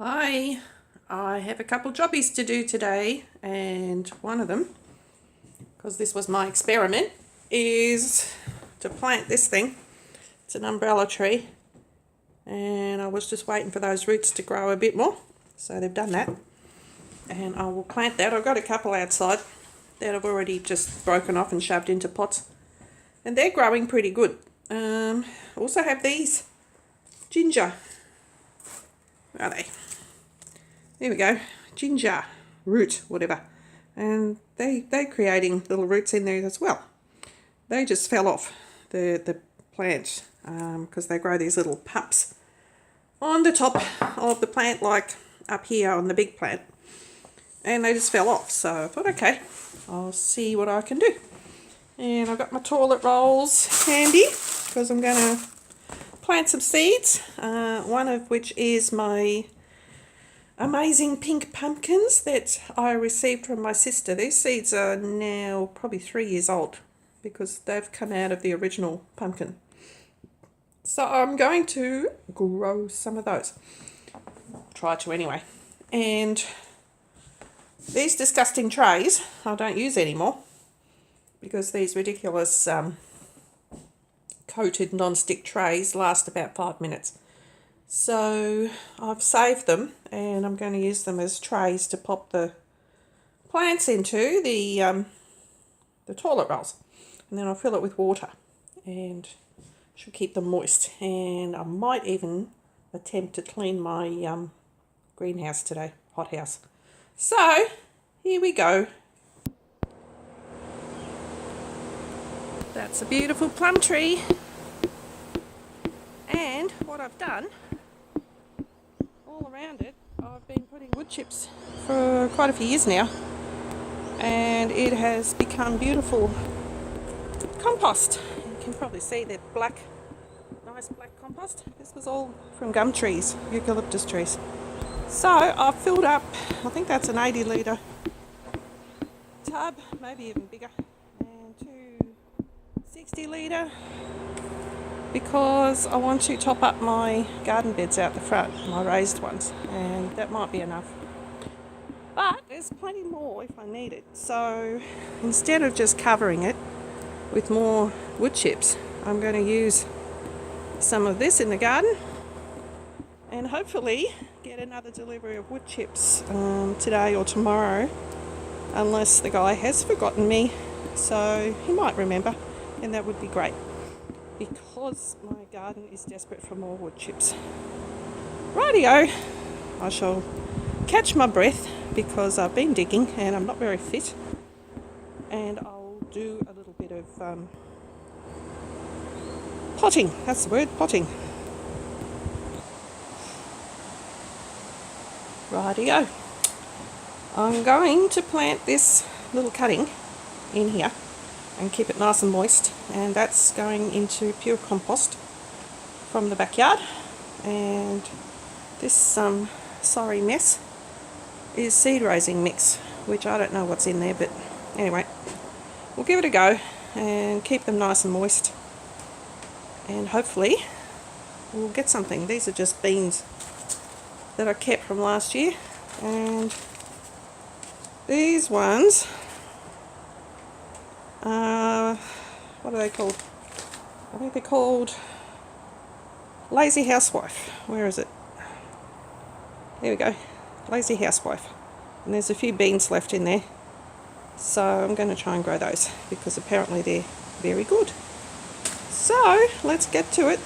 Hi, I have a couple jobbies to do today, and one of them, because this was my experiment, is to plant this thing. It's an umbrella tree, and I was just waiting for those roots to grow a bit more, so they've done that, and I will plant that. I've got a couple outside that I've already just broken off and shoved into pots, and they're growing pretty good. Also have these ginger. Where are they? There we go, ginger root, whatever, and they're creating little roots in there as well. They just fell off the plant because they grow these little pups on the top of the plant, like up here on the big plant, and they just fell off. So I thought, okay, I'll see what I can do. And I've got my toilet rolls handy because I'm going to plant some seeds, one of which is my amazing pink pumpkins that I received from my sister. These seeds are now probably 3 years old because they've come out of the original pumpkin. So I'm going to grow some of those. Try to anyway. And these disgusting trays I don't use anymore because these ridiculous coated non-stick trays last about 5 minutes. So I've saved them and I'm going to use them as trays to pop the plants into the toilet rolls, and then I'll fill it with water and should keep them moist. And I might even attempt to clean my greenhouse today, hothouse. So here we go. That's a beautiful plum tree, and what I've done all around it, I've been putting wood chips for quite a few years now, and it has become beautiful compost. You can probably see that nice black compost. This was all from gum trees, eucalyptus trees. So I've filled up, I think that's an 80-litre tub, maybe even bigger, and 2 60-litre, because I want to top up my garden beds out the front, my raised ones, and that might be enough. But there's plenty more if I need it. So instead of just covering it with more wood chips, I'm going to use some of this in the garden and hopefully get another delivery of wood chips today or tomorrow, unless the guy has forgotten me. So he might remember, and that would be great, because my garden is desperate for more wood chips. Rightio, I shall catch my breath because I've been digging and I'm not very fit, and I'll do a little bit of potting. That's the word, potting. Rightio, I'm going to plant this little cutting in here and keep it nice and moist, and that's going into pure compost from the backyard. And this sorry mess is seed raising mix, which I don't know what's in there, but anyway, we'll give it a go and keep them nice and moist, and hopefully we'll get something. These are just beans that I kept from last year, and these ones, what are they called? I think they're called Lazy Housewife. Where is it? There we go, Lazy Housewife. And there's a few beans left in there, so I'm going to try and grow those because apparently they're very good. So let's get to it.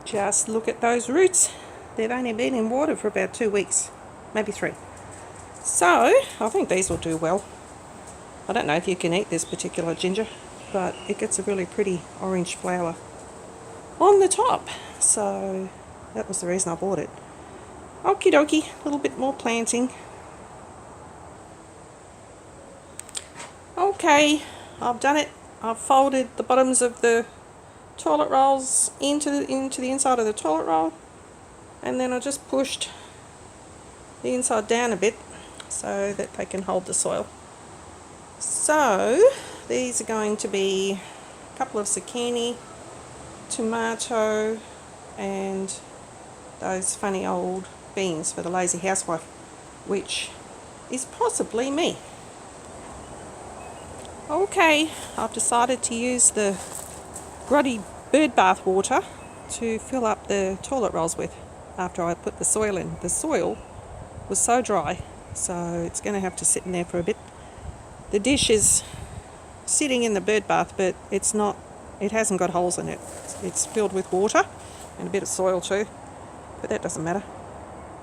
Just look at those roots. They've only been in water for about 2 weeks, maybe 3. So I think these will do well. I don't know if you can eat this particular ginger, but it gets a really pretty orange flower on the top. So that was the reason I bought it. Okie dokie, a little bit more planting. Okay, I've done it. I've folded the bottoms of the toilet rolls into the inside of the toilet roll, and then I just pushed the inside down a bit so that they can hold the soil. So these are going to be a couple of zucchini, tomato, and those funny old beans for the lazy housewife, which is possibly me. Okay, I've decided to use the grotty bird bath water to fill up the toilet rolls with after I put the soil in. The soil was so dry, so it's going to have to sit in there for a bit. The dish is sitting in the bird bath, but it hasn't got holes in it. It's filled with water and a bit of soil too, but that doesn't matter.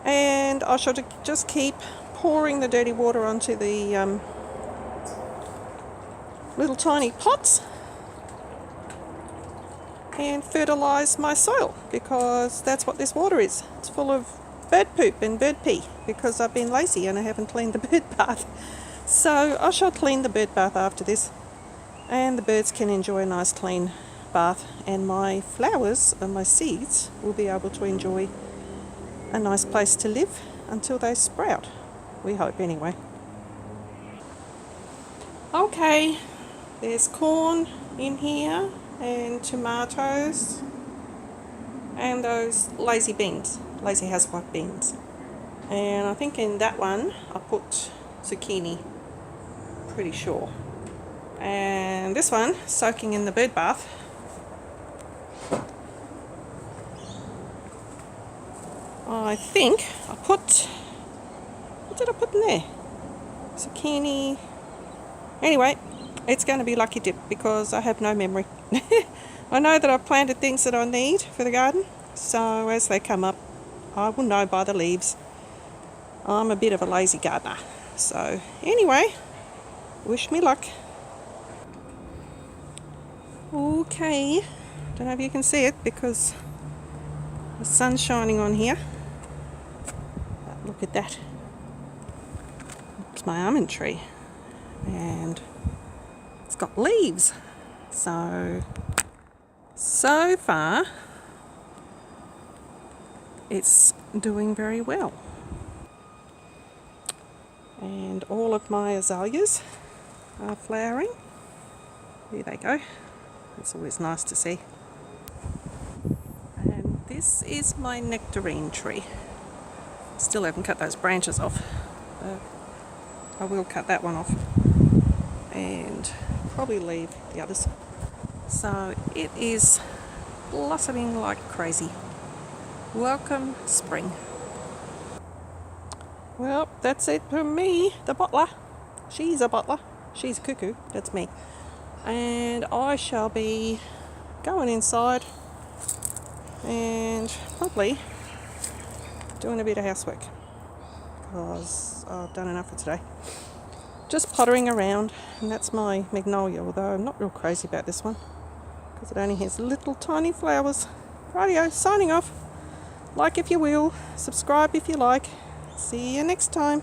And I shall just keep pouring the dirty water onto the little tiny pots and fertilise my soil, because that's what this water is. It's full of bird poop and bird pee because I've been lazy and I haven't cleaned the bird bath. So I shall clean the bird bath after this, and the birds can enjoy a nice clean bath, and my flowers and my seeds will be able to enjoy a nice place to live until they sprout. We hope anyway. Okay, there's corn in here and tomatoes and those lazy beans, lazy housewife beans. And I think in that one I put zucchini, pretty sure. And this one, soaking in the bird bath, I think I put, what did I put in there? Zucchini. Anyway, it's going to be lucky dip because I have no memory. I know that I've planted things that I need for the garden, so as they come up, I will know by the leaves. I'm a bit of a lazy gardener. So anyway, wish me luck. Okay, don't know if you can see it because the sun's shining on here. But look at that. It's my almond tree, and it's got leaves. So far it's doing very well. And all of my azaleas are flowering. There they go. It's always nice to see. And this is my nectarine tree. Still haven't cut those branches off, but I will cut that one off and probably leave the others. So it is blossoming like crazy. Welcome spring. Well, that's it for me, the bottler. She's a bottler. She's a cuckoo. That's me. And I shall be going inside and probably doing a bit of housework because I've done enough for today. Just pottering around, and that's my magnolia, although I'm not real crazy about this one because it only has little tiny flowers. Rightio, signing off. Like if you will, subscribe if you like. See you next time.